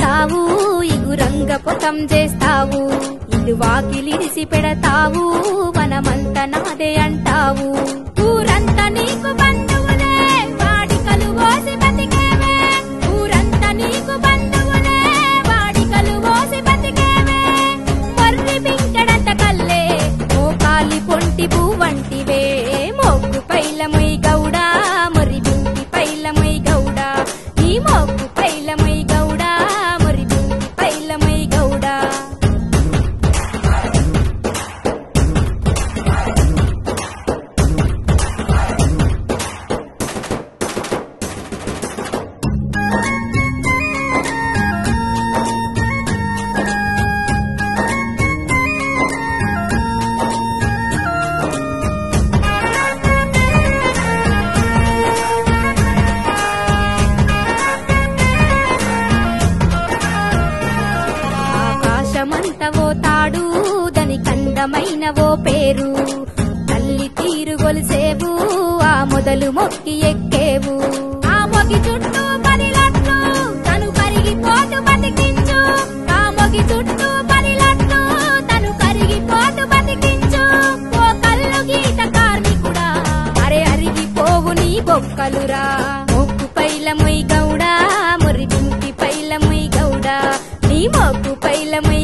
చేస్తావు, ఇగురంగ పొతం చేస్తావు, ఇల్లు వాకిలిడిసి పెడతావు, మనమంతా నాదే అంటావు. ఊరంతా నీకు బంధువులే, వాడికలు పోసి బతికేవే, ఊరంతా నీకు బంధువులే, వాడికలు పోసి బతికేవే. మర్రి బింకడంత కల్లే మోకాలి పొంటి పువ్వంటివే, మోగ్గు పైలమై గౌడా, మర్రి బింకి పైలమై గౌడా, ఈ మోగ్గు పైలమై గౌడా, మర్రి బింకి పైలమై గౌడా. ఆకాశమంతవో తాడు, దాని కందమైనవో పేరు, తల్లి తీరు గొలిసేవు, ఆ మొదలు మొక్కి ఎక్కేవు. ఆ మొగి చుట్టూ పనిలట్లు తను కరిగిపోతూ బతికించు, ఆ మొగి చుట్టూ పనిలట్లు తను కరిగిపోతూ బతికించు. ఓ కల్లు గీత కార్మికుడా, అరే అరిగిపోవు నీ బొక్కలురా. మొక్కు పైలమై గౌడా, మురి బింకి పైలమై గౌడా, నీ మొక్కు పైలమై